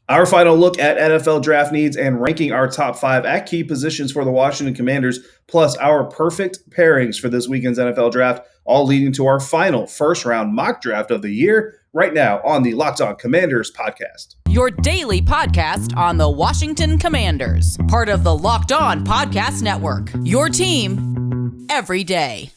Our final look at NFL draft needs and ranking our top 5 at key positions for the Washington Commanders, plus our perfect pairings for this weekend's NFL draft, all leading to our final first-round mock draft of the year, right now on the Locked On Commanders podcast. Your daily podcast on the Washington Commanders, part of the Locked On Podcast Network, your team every day.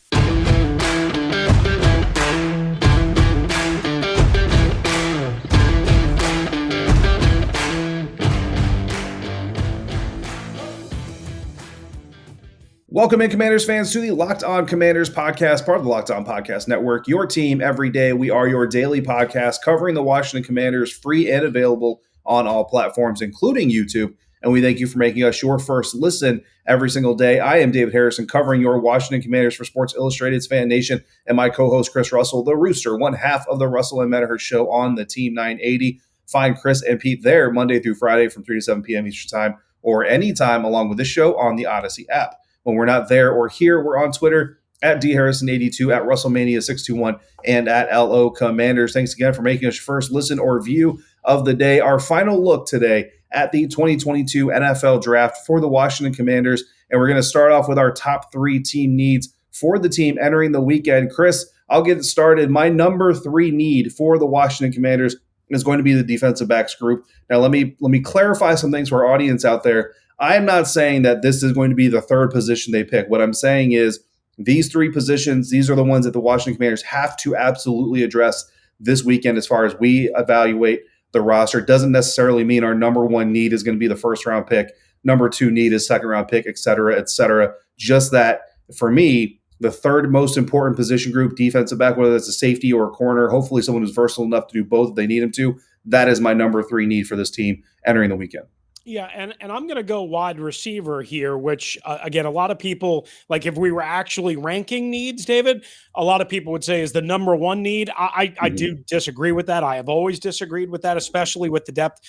Welcome in, Commanders fans, to the Locked On Commanders podcast, part of the Locked On Podcast Network, your team every day. We are your daily podcast covering the Washington Commanders, free and available on all platforms, including YouTube. And we thank you for making us your first listen every single day. I am David Harrison, covering your Washington Commanders for Sports Illustrated's Fan Nation, and my co-host Chris Russell, the Rooster, one half of the Russell and Medhurst show on the Team 980. Find Chris and Pete there Monday through Friday from 3 to 7 p.m. Eastern Time, or anytime along with this show on the Audacy app. When we're not there or here, we're on Twitter at DHarrison82, at WrestleMania621, and at LO Commanders. Thanks again for making us your first listen or view of the day. Our final look today at the 2022 NFL Draft for the Washington Commanders. And we're going to start off with our top 3 team needs for the team entering the weekend. Chris, I'll get started. My number 3 need for the Washington Commanders is going to be the defensive backs group. Now, let me clarify some things for our audience out there. I'm not saying that this is going to be the third position they pick. What I'm saying is these 3 positions, these are the ones that the Washington Commanders have to absolutely address this weekend as far as we evaluate the roster. It doesn't necessarily mean our number 1 need is going to be the first-round pick. Number 2 need is second-round pick, et cetera, et cetera. Just that, for me, the third most important position group, defensive back, whether that's a safety or a corner, hopefully someone who's versatile enough to do both if they need him to, that is my number 3 need for this team entering the weekend. Yeah, and I'm going to go wide receiver here, which, again, a lot of people, like if we were actually ranking needs, David, a lot of people would say is the number 1 need. I do disagree with that. I have always disagreed with that, especially with the depth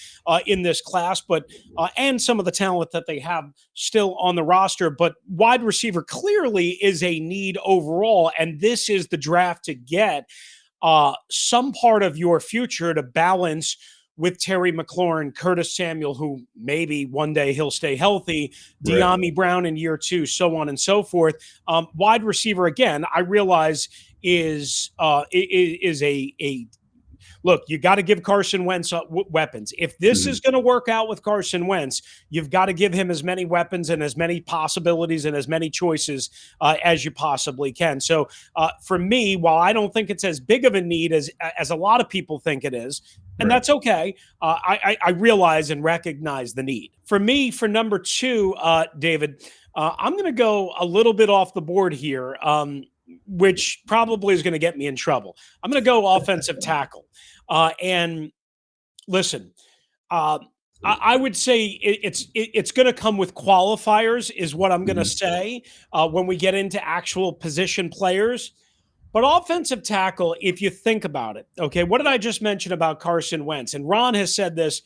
in this class, but and some of the talent that they have still on the roster. But wide receiver clearly is a need overall, and this is the draft to get some part of your future to balance with Terry McLaurin, Curtis Samuel, who maybe one day he'll stay healthy, De'Ami Brown in year 2, so on and so forth. Wide receiver, again, I realize is a look, you got to give Carson Wentz weapons. If this is going to work out with Carson Wentz, you've got to give him as many weapons and as many possibilities and as many choices as you possibly can. So for me, while I don't think it's as big of a need as a lot of people think it is, and that's okay, I realize and recognize the need. For me, for number 2, David, I'm going to go a little bit off the board here, which probably is going to get me in trouble. I'm going to go offensive tackle. And listen, I would say it's going to come with qualifiers is what I'm going to say when we get into actual position players. But offensive tackle, if you think about it, okay, what did I just mention about Carson Wentz? And Ron has said this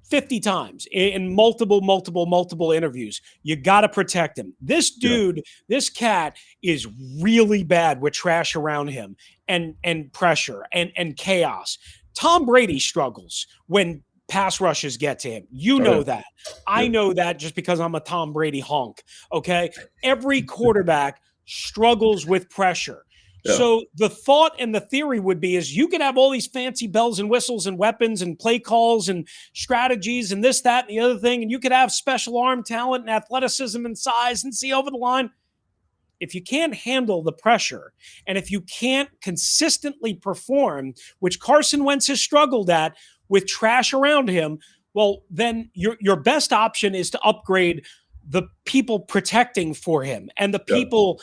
50 times in multiple interviews. You got to protect him. This dude, this cat is really bad with trash around him and pressure and chaos. Tom Brady struggles when pass rushes get to him. You know that. I know that just because I'm a Tom Brady honk, okay? Every quarterback struggles with pressure. Yeah. So the thought and the theory would be is you could have all these fancy bells and whistles and weapons and play calls and strategies and this, that, and the other thing. And you could have special arm talent and athleticism and size and see over the line. If you can't handle the pressure and if you can't consistently perform, which Carson Wentz has struggled at with trash around him, well, then your best option is to upgrade the people protecting for him and the people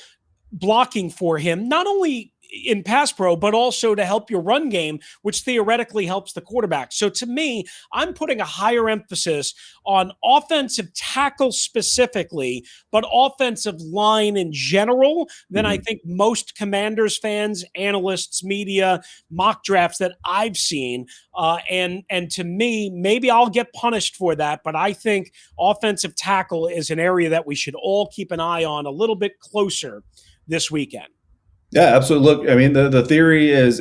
blocking for him, not only in pass pro, but also to help your run game, which theoretically helps the quarterback. So to me, I'm putting a higher emphasis on offensive tackle specifically, but offensive line in general than I think most Commanders fans, analysts, media, mock drafts that I've seen. And to me, maybe I'll get punished for that, but I think offensive tackle is an area that we should all keep an eye on a little bit closer this weekend. Yeah, absolutely. Look, I mean, the theory is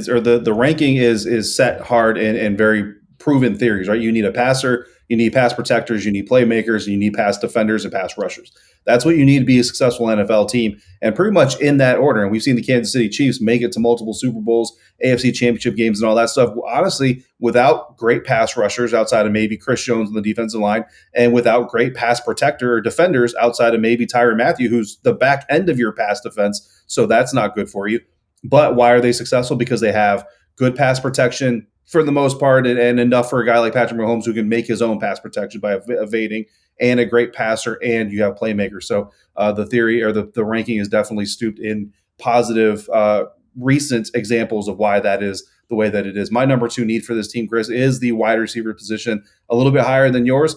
or the ranking is set hard and very proven theories, right? You need a passer, you need pass protectors, you need playmakers, and you need pass defenders and pass rushers. That's what you need to be a successful NFL team, and pretty much in that order. And we've seen the Kansas City Chiefs make it to multiple Super Bowls, AFC Championship games, and all that stuff. Honestly, without great pass rushers outside of maybe Chris Jones on the defensive line, and without great pass protector or defenders outside of maybe Tyrann Mathieu, who's the back end of your pass defense. So that's not good for you. But why are they successful? Because they have good pass protection for the most part, and enough for a guy like Patrick Mahomes who can make his own pass protection by evading, and a great passer, and you have playmakers. So the theory or the ranking is definitely stooped in positive recent examples of why that is the way that it is. My number 2 need for this team, Chris, is the wide receiver position, a little bit higher than yours.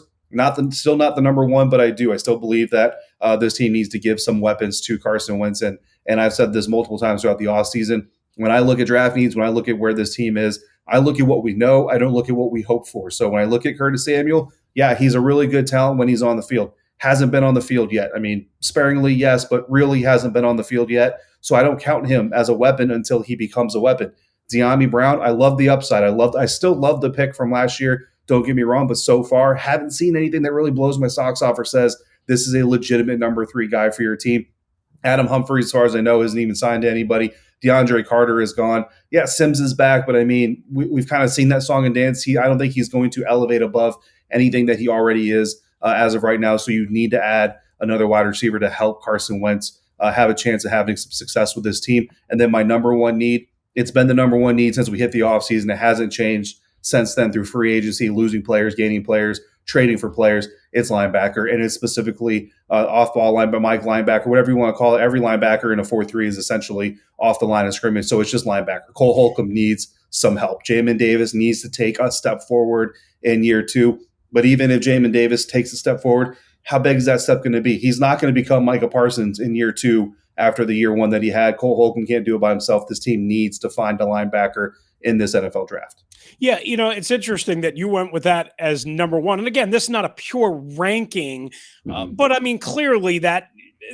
Still not the number 1, but I still believe that this team needs to give some weapons to Carson Wentz. And I've said this multiple times throughout the offseason. When I look at draft needs, when I look at where this team is, I look at what we know. I don't look at what we hope for. So when I look at Curtis Samuel, yeah, he's a really good talent when he's on the field. Hasn't been on the field yet. I mean, sparingly, yes, but really hasn't been on the field yet. So I don't count him as a weapon until he becomes a weapon. De'Ami Brown, I love the upside. I still love the pick from last year. Don't get me wrong, but so far, haven't seen anything that really blows my socks off or says this is a legitimate number 3 guy for your team. Adam Humphries, as far as I know, hasn't even signed to anybody. DeAndre Carter is gone. Yeah, Sims is back, but I mean, we've kind of seen that song and dance. I don't think he's going to elevate above anything that he already is as of right now. So you need to add another wide receiver to help Carson Wentz have a chance of having some success with this team. And then my number 1 need, it's been the number 1 need since we hit the offseason. It hasn't changed since then through free agency, losing players, gaining players, trading for players. It's linebacker, and it's specifically off-ball linebacker, whatever you want to call it. Every linebacker in a 4-3 is essentially off the line of scrimmage, so it's just linebacker. Cole Holcomb needs some help. Jamin Davis needs to take a step forward in year 2, but even if Jamin Davis takes a step forward, how big is that step going to be? He's not going to become Micah Parsons in year 2 after the year 1 that he had. Cole Holcomb can't do it by himself. This team needs to find a linebacker in this NFL draft. Yeah, it's interesting that you went with that as number 1. And again, this is not a pure ranking, but I mean, clearly that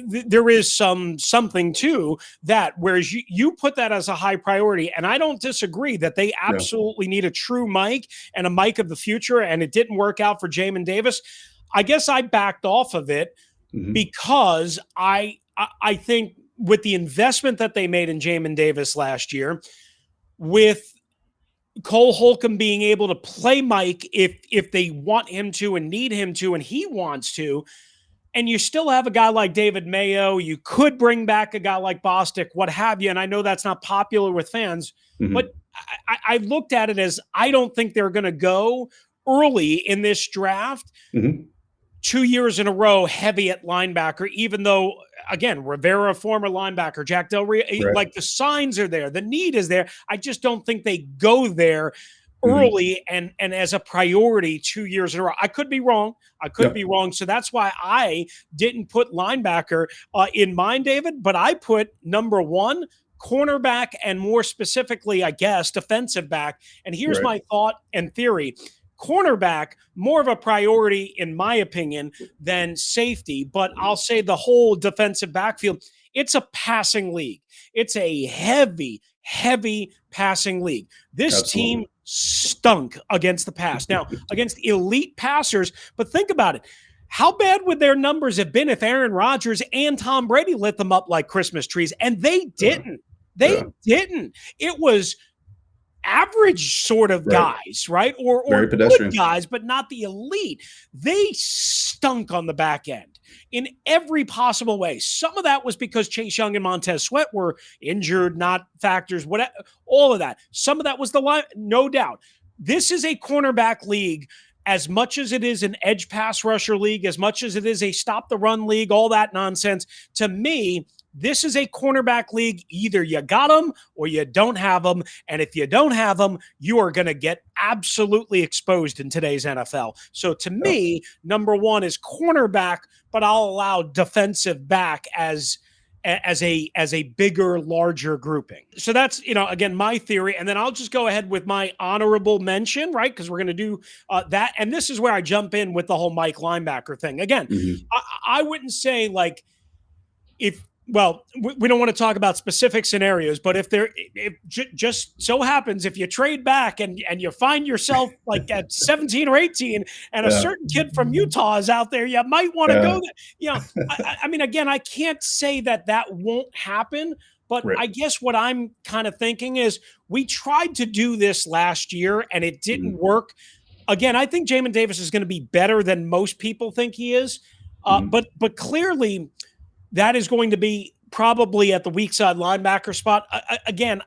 there is something to that, whereas you put that as a high priority. And I don't disagree that they absolutely need a true Mike and a Mike of the future, and it didn't work out for Jamin Davis. I guess I backed off of it because I think with the investment that they made in Jamin Davis last year, with Cole Holcomb being able to play Mike if they want him to and need him to, and he wants to, and you still have a guy like David Mayo, you could bring back a guy like Bostic, what have you, and I know that's not popular with fans, but I looked at it as I don't think they're going to go early in this draft 2 years in a row heavy at linebacker, even though, again, Rivera, former linebacker, Jack Del Rio, like the signs are there. The need is there. I just don't think they go there early and as a priority 2 years in a row. I could be wrong. Be wrong. So that's why I didn't put linebacker in mind, David, but I put number 1, cornerback, and more specifically, I guess, defensive back. And here's my thought and theory. Cornerback, more of a priority, in my opinion, than safety. But I'll say the whole defensive backfield, it's a passing league. It's a heavy passing league. This team stunk against the pass. Now, against elite passers, but think about it. How bad would their numbers have been if Aaron Rodgers and Tom Brady lit them up like Christmas trees? And they didn't. They didn't. It was average sort of guys, right? Or very pedestrian guys, but not the elite. They stunk on the back end in every possible way. Some of that was because Chase Young and Montez Sweat were injured, not factors, whatever, all of that. Some of that was the line, no doubt. This is a cornerback league as much as it is an edge pass rusher league, as much as it is a stop the run league, all that nonsense. To me, this is a cornerback league. Either you got them or you don't have them. And if you don't have them, you are going to get absolutely exposed in today's NFL. So to me, number 1 is cornerback, but I'll allow defensive back as a bigger, larger grouping. So that's, again, my theory. And then I'll just go ahead with my honorable mention, right? Because we're going to do that. And this is where I jump in with the whole Mike linebacker thing. Again, I wouldn't say like, Well, we don't want to talk about specific scenarios, but if just so happens, if you trade back and you find yourself like at 17 or 18 and a Yeah, certain kid from Utah is out there, you might want to yeah, go there. I mean, again, I can't say that won't happen, but right. I guess what I'm kind of thinking is we tried to do this last year and it didn't Mhm, work. Again, I think Jamin Davis is going to be better than most people think he is. mhm. But clearly that is going to be probably at the weak side linebacker spot. Again,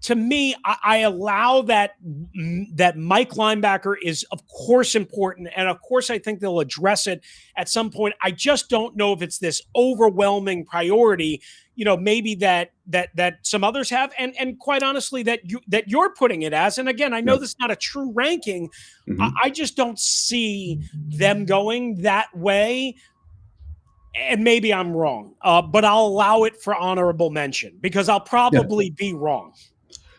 to me, I allow that Mike linebacker is of course important, and of course I think they'll address it at some point. I just don't know if it's this overwhelming priority, maybe that some others have, and quite honestly that you're putting it as. And again, I know Yep. this is not a true ranking. Mhm. I just don't see them going that way, and maybe I'm wrong, but I'll allow it for honorable mention because I'll Yeah. probably be wrong.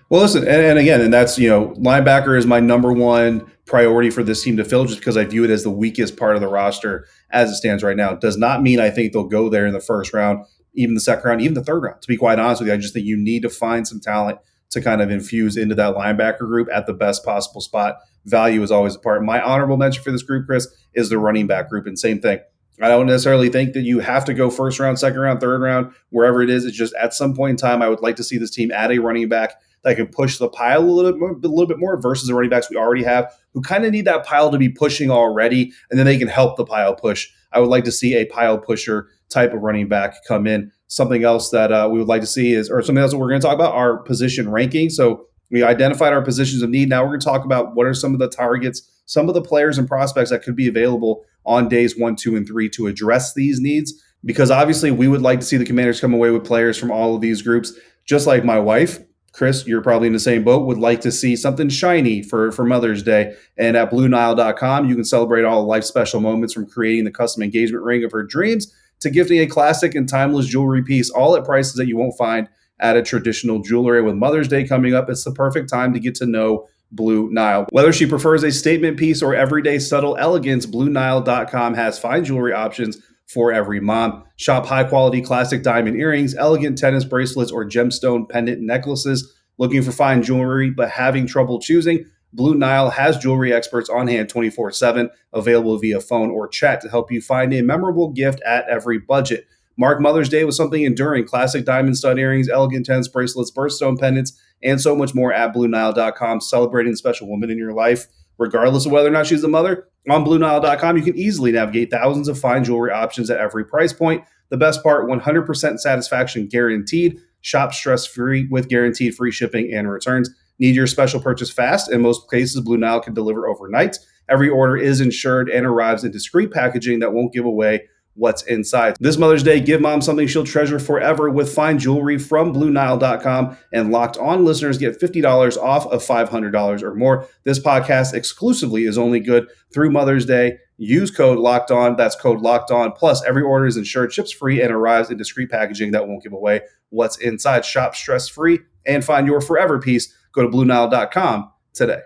Well, listen, and again, and that's, linebacker is my number one priority for this team to fill just because I view it as the weakest part of the roster as it stands right now. It does not mean I think they'll go there in the first round, even the second round, even the third round. To be quite honest with you, I just think you need to find some talent to kind of infuse into that linebacker group at the best possible spot. Value is always a part. My honorable mention for this group, Chris, is the running back group, and same thing. I don't necessarily think that you have to go first round, second round, third round, wherever it is. It's just at some point in time, I would like to see this team add a running back that can push the pile a little bit more versus the running backs we already have, who kind of need that pile to be pushing already, and then they can help the pile push. I would like to see a pile pusher type of running back come in. Something else that we would like to see is, or something else that we're going to talk about, our position ranking. So we identified our positions of need. Now we're going to talk about what are some of the targets, some of the players and prospects that could be available on days 1, 2, and 3 to address these needs. Because obviously we would like to see the Commanders come away with players from all of these groups, just like my wife. Chris, you're probably in the same boat, would like to see something shiny for Mother's Day. And at BlueNile.com, you can celebrate all life special moments from creating the custom engagement ring of her dreams to gifting a classic and timeless jewelry piece, all at prices that you won't find at a traditional jewelry. With Mother's Day coming up, it's the perfect time to get to know Blue Nile. Whether she prefers a statement piece or everyday subtle elegance, BlueNile.com has fine jewelry options for every mom. Shop high quality classic diamond earrings, elegant tennis bracelets, or gemstone pendant necklaces. Looking for fine jewelry but having trouble choosing? Blue Nile has jewelry experts on hand 24/7, available via phone or chat to help you find a memorable gift at every budget. Mark Mother's Day with something enduring: classic diamond stud earrings, elegant tennis bracelets, birthstone pendants, and so much more at BlueNile.com, celebrating the special woman in your life. Regardless of whether or not she's a mother, on BlueNile.com, you can easily navigate thousands of fine jewelry options at every price point. The best part, 100% satisfaction guaranteed. Shop stress-free with guaranteed free shipping and returns. Need your special purchase fast? In most cases, Blue Nile can deliver overnight. Every order is insured and arrives in discreet packaging that won't give away what's inside. This Mother's Day, give mom something she'll treasure forever with fine jewelry from BlueNile.com. And Locked On listeners get $50 off of $500 or more. This podcast exclusively is only good through Mother's Day. Use code Locked On. That's code Locked On. Plus, every order is insured, ships free, and arrives in discreet packaging that won't give away what's inside. Shop stress free and find your forever piece. Go to BlueNile.com today.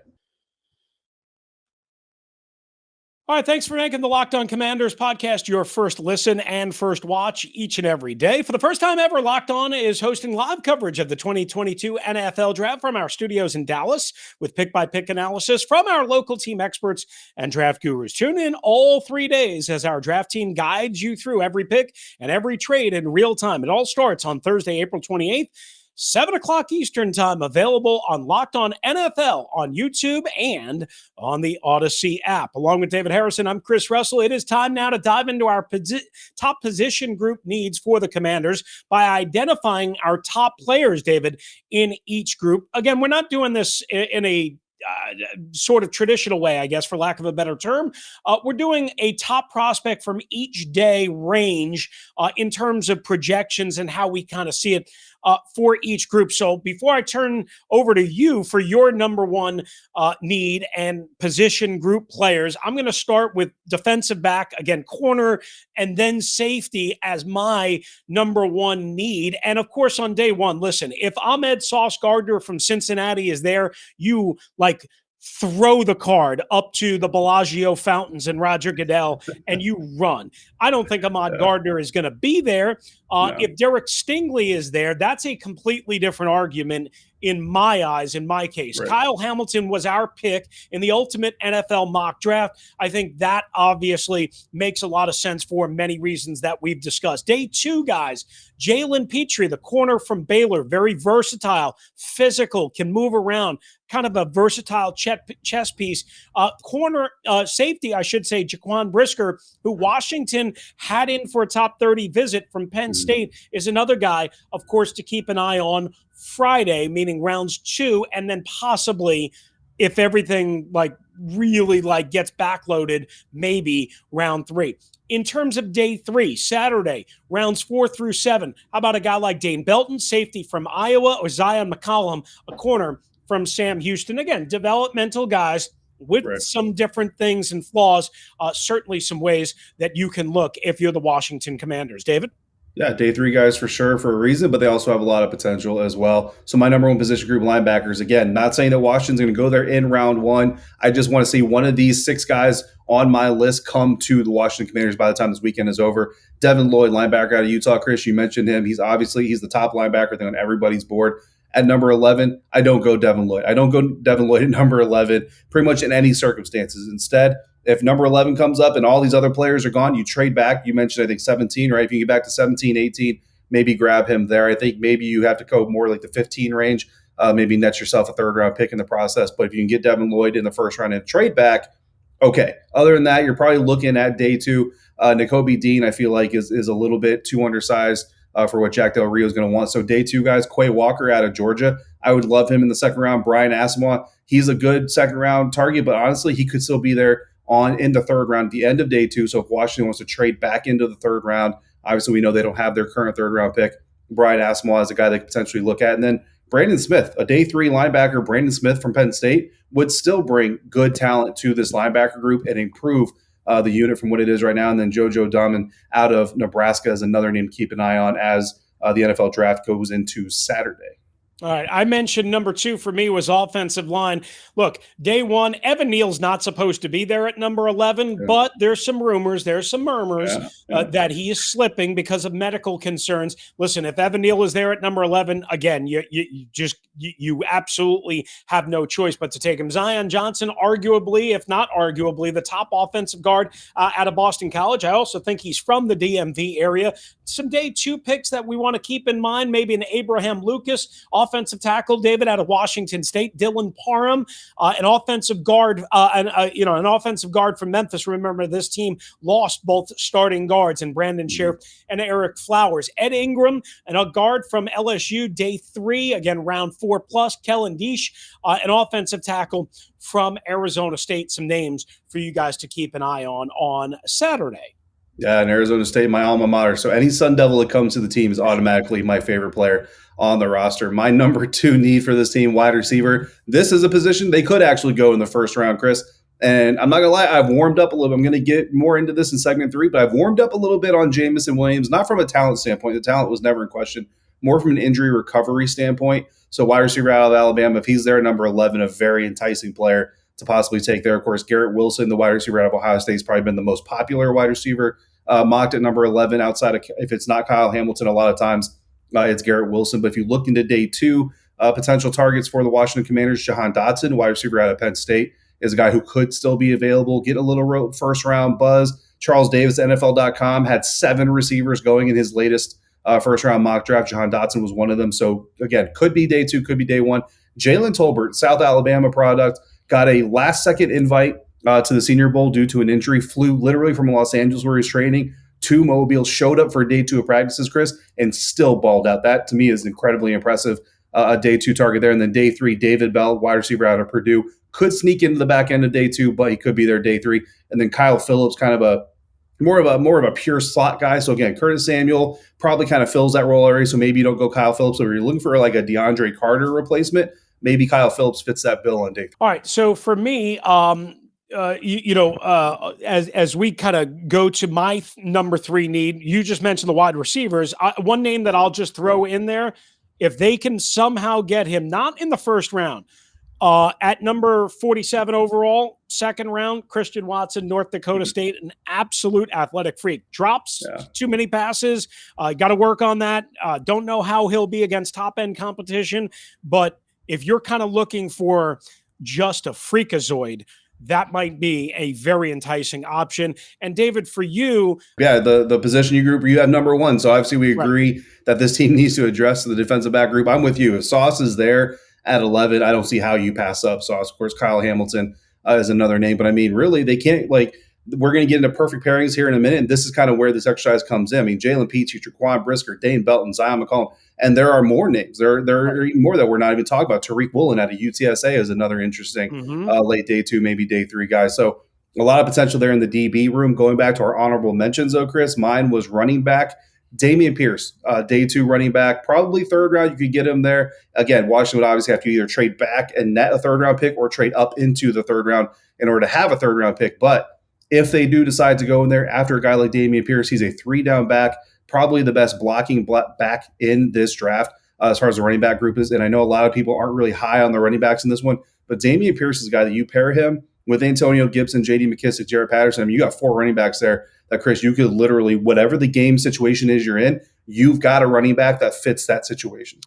All right, thanks for making the Locked On Commanders podcast your first listen and first watch each and every day. For the first time ever, Locked On is hosting live coverage of the 2022 NFL Draft from our studios in Dallas with pick-by-pick analysis from our local team experts and draft gurus. Tune in all 3 days as our draft team guides you through every pick and every trade in real time. It all starts on Thursday, April 28th. 7 o'clock Eastern time, available on Locked On NFL on YouTube and on the Audacy app. Along with David Harrison, I'm Chris Russell. It is time now to dive into our top position group needs for the Commanders by identifying our top players, David, in each group. Again, we're not doing this in a sort of traditional way, I guess, for lack of a better term. We're doing a top prospect from each day range in terms of projections and how we kind of see it for each group. So before I turn over to you for your number one need and position group players, I'm going to start with defensive back, again, corner, and then safety as my number one need. And of course, on day one, listen, if Sauce Gardner from Cincinnati is there, you like throw the card up to the Bellagio fountains and Roger Goodell and you run. I don't think Ahmad Gardner is going to be there. No. If Derek Stingley is there, that's a completely different argument in my eyes, in my case. Right. Kyle Hamilton was our pick in the ultimate NFL mock draft. I think that obviously makes a lot of sense for many reasons that we've discussed. Day 2, guys, Jalen Petrie, the corner from Baylor, very versatile, physical, can move around, kind of a versatile chess piece. Corner safety, I should say, Jaquan Brisker, who Washington had in for a top 30 visit from Penn State, is another guy, of course, to keep an eye on Friday, meaning rounds 2, and then possibly, if everything really gets backloaded, maybe round 3. In terms of day 3, Saturday, rounds 4 through 7, how about a guy like Dane Belton, safety from Iowa, or Zion McCollum, a corner from Sam Houston? Again, developmental guys with some different things and flaws, certainly some ways that you can look if you're the Washington Commanders. David? Yeah, day 3 guys for sure for a reason, but they also have a lot of potential as well. So my number 1 position group, linebackers, again, not saying that Washington's going to go there in round 1. I just want to see one of these 6 guys on my list come to the Washington Commanders by the time this weekend is over. Devin Lloyd, linebacker out of Utah. Chris, you mentioned him. He's the top linebacker thing on everybody's board. At number 11, I don't go Devin Lloyd. I don't go Devin Lloyd at number 11 pretty much in any circumstances. Instead, if number 11 comes up and all these other players are gone, you trade back. You mentioned, I think, 17, right? If you get back to 17, 18, maybe grab him there. I think maybe you have to go more like the 15 range, maybe net yourself a 3rd-round pick in the process. But if you can get Devin Lloyd in the 1st round and trade back, okay. Other than that, you're probably looking at day 2. Nakobe Dean, I feel like, is a little bit too undersized for what Jack Del Rio is going to want. So day 2, guys, Quay Walker out of Georgia. I would love him in the 2nd round. Brian Asamoah, he's a good 2nd-round target, but honestly, he could still be there in the 3rd round at the end of day 2. So if Washington wants to trade back into the 3rd round, obviously we know they don't have their current 3rd-round pick. Brian Asamoah is a guy they could potentially look at. And then Brandon Smith, a day 3 linebacker, Brandon Smith from Penn State, would still bring good talent to this linebacker group and improve the unit from what it is right now. And then JoJo Dunman out of Nebraska is another name to keep an eye on as the NFL draft goes into Saturday. All right. I mentioned number 2 for me was offensive line. Look, day 1, Evan Neal's not supposed to be there at number 11, but there's some rumors, there's some murmurs that he is slipping because of medical concerns. Listen, if Evan Neal is there at number 11, again, you absolutely have no choice but to take him. Zion Johnson, arguably, if not arguably, the top offensive guard out of Boston College. I also think he's from the DMV area. Some day 2 picks that we want to keep in mind, maybe an Abraham Lucas, offensive tackle, David, out of Washington State, Dylan Parham, an offensive guard, an offensive guard from Memphis. Remember, this team lost both starting guards, and Brandon Scherf and Eric Flowers. Ed Ingram, and a guard from LSU, day 3, again, round 4+. Kellen Deesh, an offensive tackle from Arizona State. Some names for you guys to keep an eye on Saturday. Yeah, and Arizona State, my alma mater. So any Sun Devil that comes to the team is automatically my favorite player on the roster. My number 2 need for this team, wide receiver. This is a position they could actually go in the 1st round, Chris. And I'm not going to lie, I've warmed up a little bit. I'm going to get more into this in segment 3, but I've warmed up a little bit on Jameson Williams, not from a talent standpoint. The talent was never in question, more from an injury recovery standpoint. So wide receiver out of Alabama, if he's there at number 11, a very enticing player to possibly take there. Of course, Garrett Wilson, the wide receiver out of Ohio State, has probably been the most popular wide receiver mocked at number 11 outside of, if it's not Kyle Hamilton, a lot of times it's Garrett Wilson. But if you look into day 2, potential targets for the Washington Commanders, Jahan Dotson, wide receiver out of Penn State, is a guy who could still be available, get a little 1st round buzz. Charles Davis, NFL.com, had 7 receivers going in his latest 1st round mock draft. Jahan Dotson was one of them. So again, could be day 2, could be day 1. Jalen Tolbert, South Alabama product, got a last second invite to the Senior Bowl due to an injury, flew literally from Los Angeles where he was training to Mobile, showed up for day 2 of practices, Chris, and still balled out. That, to me, is incredibly impressive. A day 2 target there. And then day 3, David Bell, wide receiver out of Purdue, could sneak into the back end of day 2, but he could be there day 3. And then Kyle Phillips, kind of a more of a pure slot guy. So again, Curtis Samuel probably kind of fills that role already. So maybe you don't go Kyle Phillips. So if you're looking for like a DeAndre Carter replacement, maybe Kyle Phillips fits that bill on day 3. All right. So for me, as we kind of go to my number 3 need, you just mentioned the wide receivers. One name that I'll just throw in there, if they can somehow get him, not in the 1st round, At number 47 overall, second round, Christian Watson, North Dakota State, an absolute athletic freak. Drops too many passes. Got to work on that. Don't know how he'll be against top-end competition, but if you're kind of looking for just a freakazoid, that might be a very enticing option. And David, for you, the position you group, you have number one. So obviously we agree that this team needs to address the defensive back group. I'm with you. If Sauce is there at 11, I don't see how you pass up Sauce. Of course, Kyle Hamilton is another name, but I mean, really, they can't we're going to get into perfect pairings here in a minute, and this is kind of where this exercise comes in. I mean, Jalen Peach, Jaquan Brisker, Dane Belton, Zion McCollum, and there are more names. There are even more that we're not even talking about. Tariq Woolen out of UTSA is another interesting late day 2, maybe day 3 guy. So a lot of potential there in the DB room. Going back to our honorable mentions, though, Chris, mine was running back. Dameon Pierce, day 2 running back, probably third round. You could get him there. Again, Washington would obviously have to either trade back and net a third round pick or trade up into the third round in order to have a third round pick. But if they do decide to go in there after a guy like Dameon Pierce, he's a 3-down back, probably the best blocking back in this draft as far as the running back group is. And I know a lot of people aren't really high on the running backs in this one, but Dameon Pierce is a guy that you pair him with Antonio Gibson, J.D. McKissick, Jared Patterson. I mean, you got 4 running backs there that, Chris, you could literally, whatever the game situation is you're in, you've got a running back that fits that situation.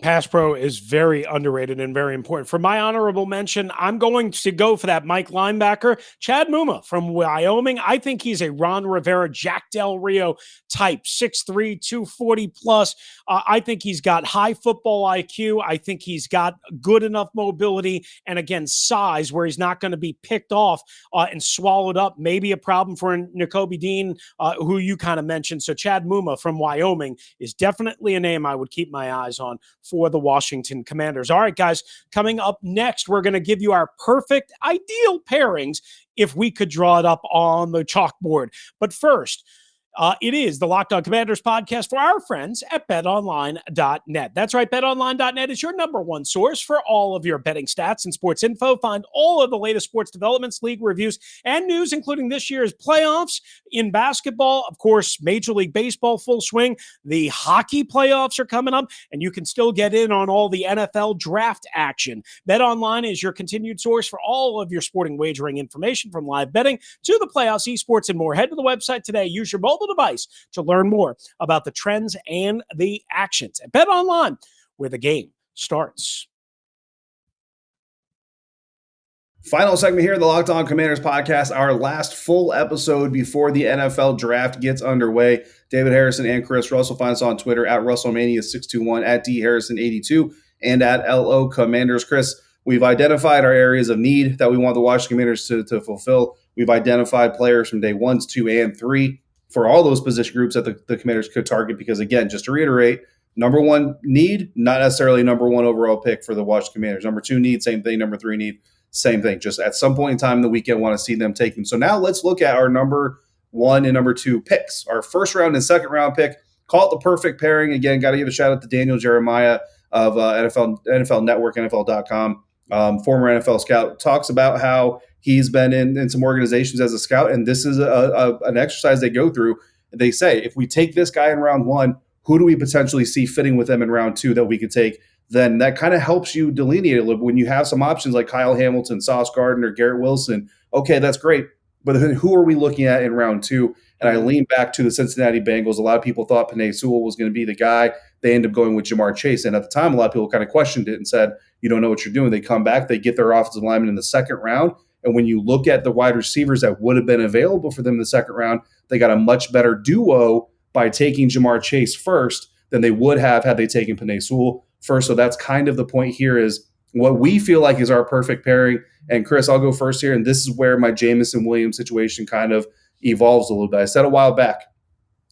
Pass pro is very underrated and very important. For my honorable mention, I'm going to go for that Mike linebacker, Chad Muma from Wyoming. I think he's a Ron Rivera, Jack Del Rio type, 6'3", 240 plus. I think he's got high football IQ. I think he's got good enough mobility and, again, size where he's not going to be picked off and swallowed up. Maybe a problem for Nakobe Dean, who you kind of mentioned. So Chad Muma from Wyoming is definitely a name I would keep my eyes on for the Washington Commanders. All right, guys, coming up next, we're going to give you our perfect, ideal pairings if we could draw it up on the chalkboard. But first, it is the Locked On Commanders podcast for our friends at betonline.net. That's right, betonline.net is your number one source for all of your betting stats and sports info. Find all of the latest sports developments, league reviews, and news, including this year's playoffs in basketball. Of course, Major League Baseball full swing. The hockey playoffs are coming up, and you can still get in on all the NFL draft action. BetOnline is your continued source for all of your sporting wagering information, from live betting to the playoffs, esports, and more. Head to the website today. Use your mobile device to learn more about the trends and the actions at BetOnline, where the game starts. Final segment here, the Locked On Commanders podcast, our last full episode before the NFL draft gets underway. David Harrison and Chris Russell. Find us on Twitter at WrestleMania621, at DHarrison82, and at LO Commanders. Chris, we've identified our areas of need that we want the Washington Commanders to fulfill. We've identified players from day 1, 2, and 3 for all those position groups that the Commanders could target, because, again, just to reiterate, number 1 need, not necessarily number 1 overall pick for the Washington Commanders. Number 2 need, same thing. Number 3 need, same thing. Just at some point in time in the weekend, want to see them take them. So now let's look at our number 1 and number 2 picks. Our first round and second round pick, call it the perfect pairing. Again, got to give a shout out to Daniel Jeremiah of NFL Network, NFL.com, former NFL scout, talks about how he's been in some organizations as a scout, and this is an exercise they go through. They say, if we take this guy in round 1, who do we potentially see fitting with them in round 2 that we could take? Then that kind of helps you delineate a little. When you have some options like Kyle Hamilton, Sauce Gardner, Garrett Wilson, okay, that's great. But who are we looking at in round 2? And I lean back to the Cincinnati Bengals. A lot of people thought Penei Sewell was going to be the guy. They end up going with Jamar Chase. And at the time, a lot of people kind of questioned it and said, you don't know what you're doing. They come back, they get their offensive lineman in the second round. And when you look at the wide receivers that would have been available for them in the second round, they got a much better duo by taking Jamar Chase first than they would have had they taken Penei Sewell first. So that's kind of the point here, is what we feel like is our perfect pairing. And Chris, I'll go first here. And this is where my Jameson Williams situation kind of evolves a little bit. I said a while back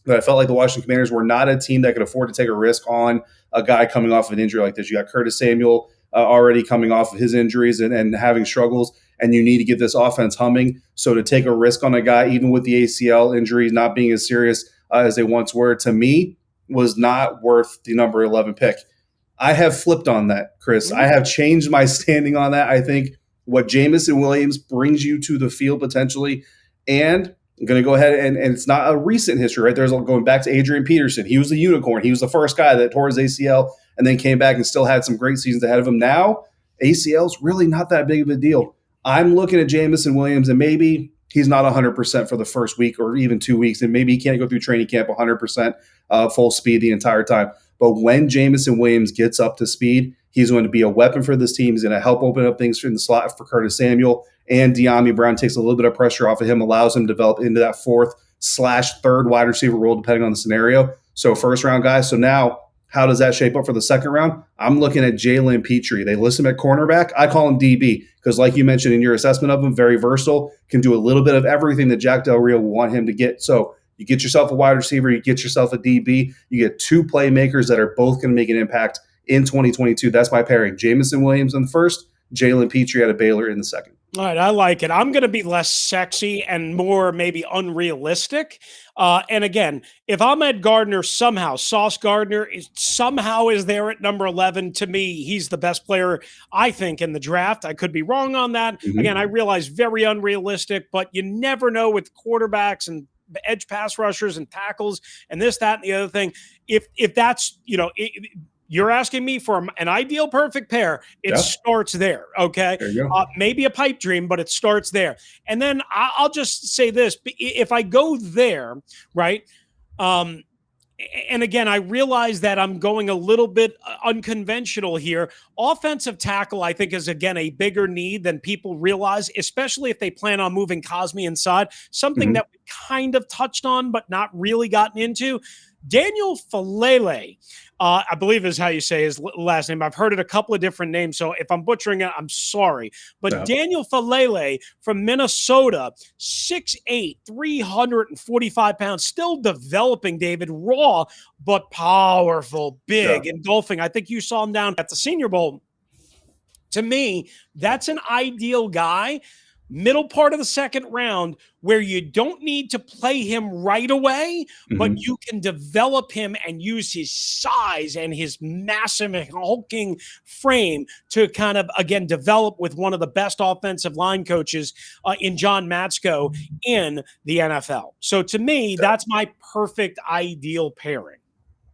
that I felt like the Washington Commanders were not a team that could afford to take a risk on a guy coming off of an injury like this. You got Curtis Samuel already coming off of his injuries and having struggles, and you need to get this offense humming. So to take a risk on a guy, even with the ACL injuries not being as serious as they once were, to me, was not worth the number 11 pick. I have flipped on that, Chris. I have changed my standing on that. I think what Jameson Williams brings you to the field potentially, and I'm going to go ahead and it's not a recent history, right? There's going back to Adrian Peterson. He was the unicorn. He was the first guy that tore his ACL and then came back and still had some great seasons ahead of him. Now ACL's really not that big of a deal. I'm looking at Jameson Williams, and maybe he's not 100% for the first week or even 2 weeks, and maybe he can't go through training camp 100% full speed the entire time. But when Jameson Williams gets up to speed, he's going to be a weapon for this team. He's going to help open up things in the slot for Curtis Samuel, and De'Ami Brown takes a little bit of pressure off of him, allows him to develop into that 4th/3rd wide receiver role, depending on the scenario. So first round guy. So now, how does that shape up for the second round? I'm looking at Jalen Petrie. They list him at cornerback. I call him DB because, like you mentioned in your assessment of him, very versatile, can do a little bit of everything that Jack Del Rio will want him to get. So you get yourself a wide receiver, you get yourself a DB, you get 2 playmakers that are both going to make an impact in 2022. That's my pairing. Jameson Williams in the first, Jalen Petrie out of Baylor in the second. All right, I like it. I'm going to be less sexy and more maybe unrealistic. And again, if Ahmed Gardner somehow, Sauce Gardner is there at number 11, to me, he's the best player, I think, in the draft. I could be wrong on that. Mm-hmm. Again, I realize very unrealistic, but you never know with quarterbacks and edge pass rushers and tackles and this, that, and the other thing. If that's, you're asking me for an ideal perfect pair. It starts there, okay? There you go. Maybe a pipe dream, but it starts there. And then I'll just say this. If I go there, right, and again, I realize that I'm going a little bit unconventional here. Offensive tackle, I think, is, again, a bigger need than people realize, especially if they plan on moving Cosmi inside, something that we kind of touched on but not really gotten into. Daniel Falele, I believe is how you say his last name. I've heard it a couple of different names, so if I'm butchering it, I'm sorry. But Daniel Falele from Minnesota, 6'8", 345 pounds, still developing, David, raw but powerful, big, engulfing. I think you saw him down at the Senior Bowl. To me, that's an ideal guy. Middle part of the second round where you don't need to play him right away, but you can develop him and use his size and his massive hulking frame to kind of, again, develop with one of the best offensive line coaches in John Matsko in the NFL. So to me, that's my perfect ideal pairing.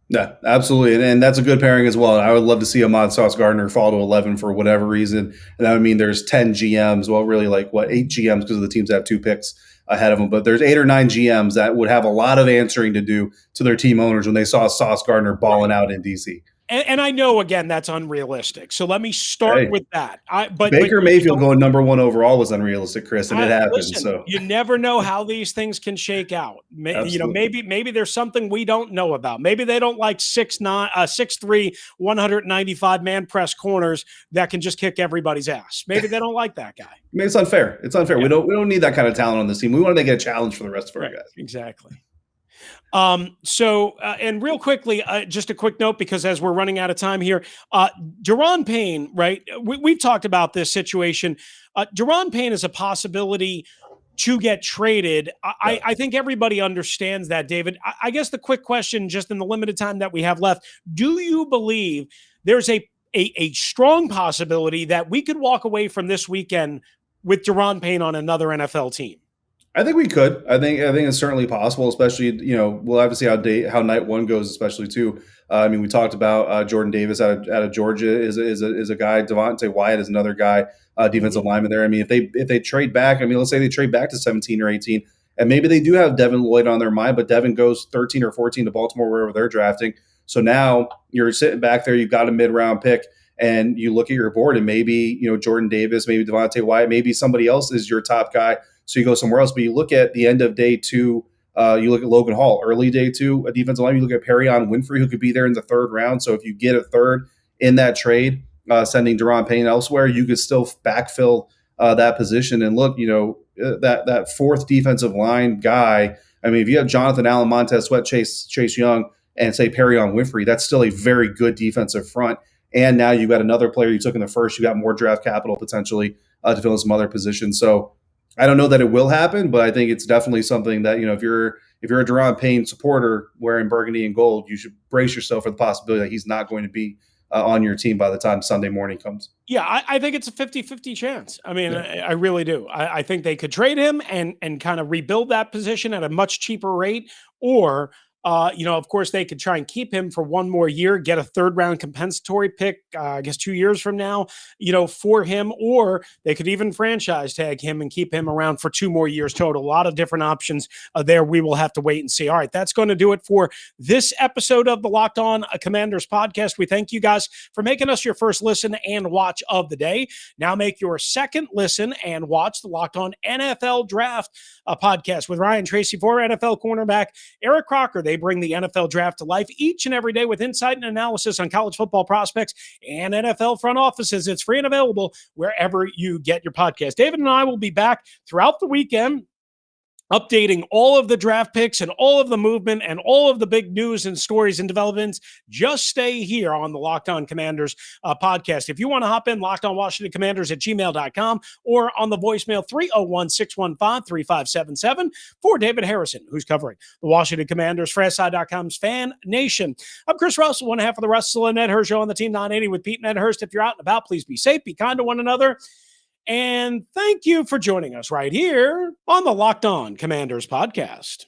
Yeah, absolutely. And that's a good pairing as well. I would love to see Ahmad Sauce Gardner fall to 11 for whatever reason. And that would mean there's 10 GMs. Well, really 8 GMs because of the teams that have 2 picks ahead of them. But there's 8 or 9 GMs that would have a lot of answering to do to their team owners when they saw Sauce Gardner balling out in DC. And I know, again, that's unrealistic. So let me start with that. But Baker Mayfield going number 1 overall was unrealistic, Chris, and it happened. Listen, so you never know how these things can shake out. Maybe there's something we don't know about. Maybe they don't like 6'3", 195 man press corners that can just kick everybody's ass. Maybe they don't like that guy. I mean, it's unfair. It's unfair. Yeah. We don't need that kind of talent on this team. We want to make it a challenge for the rest of our guys. Exactly. And real quickly, just a quick note, because as we're running out of time here, Duron Payne, right? We've talked about this situation. Duron Payne is a possibility to get traded. I think everybody understands that, David. I guess the quick question, just in the limited time that we have left, do you believe there's a strong possibility that we could walk away from this weekend with Duron Payne on another NFL team? I think we could. I think it's certainly possible, especially, we'll have to see how night 1 goes, especially too. We talked about Jordan Davis out of Georgia is a guy. Devontae Wyatt is another guy, defensive lineman there. If they trade back, let's say they trade back to 17 or 18, and maybe they do have Devin Lloyd on their mind, but Devin goes 13 or 14 to Baltimore, wherever they're drafting. So now you're sitting back there, you've got a mid-round pick, and you look at your board, and maybe, Jordan Davis, maybe Devontae Wyatt, maybe somebody else is your top guy. So you go somewhere else, but you look at the end of day 2, you look at Logan Hall, early day 2, a defensive line. You look at Perion Winfrey, who could be there in the 3rd round. So if you get a 3rd in that trade, sending Duron Payne elsewhere, you could still backfill that position. And look, that 4th defensive line guy. If you have Jonathan Allen, Montez Sweat, Chase Young, and say Perion Winfrey, that's still a very good defensive front. And now you've got another player you took in the 1st. You got more draft capital potentially to fill in some other positions. So I don't know that it will happen, but I think it's definitely something that, if you're a Duron Payne supporter wearing burgundy and gold, you should brace yourself for the possibility that he's not going to be on your team by the time Sunday morning comes. Yeah, I think it's a 50-50 chance. I really do. I think they could trade him and kind of rebuild that position at a much cheaper rate, or Of course, they could try and keep him for one more year, get a third-round compensatory pick, I guess 2 years from now, for him, or they could even franchise tag him and keep him around for 2 more years total. A lot of different options there. We will have to wait and see. All right, that's going to do it for this episode of the Locked On Commanders podcast. We thank you guys for making us your first listen and watch of the day. Now make your second listen and watch the Locked On NFL Draft podcast with Ryan Tracy for NFL cornerback Eric Crocker. They bring the NFL Draft to life each and every day with insight and analysis on college football prospects and NFL front offices. It's free and available wherever you get your podcast. David and I will be back throughout the weekend, updating all of the draft picks and all of the movement and all of the big news and stories and developments. Just stay here on the Locked On Commanders podcast. If you want to hop in, lockedonwashingtoncommanders@gmail.com or on the voicemail 301-615-3577 for David Harrison, who's covering the Washington Commanders for SI.com's Fan Nation. I'm Chris Russell, one half of the Russell and Medhurst show on the Team 980 with Pete Medhurst. If you're out and about, please be safe, be kind to one another. And thank you for joining us right here on the Locked On Commanders podcast.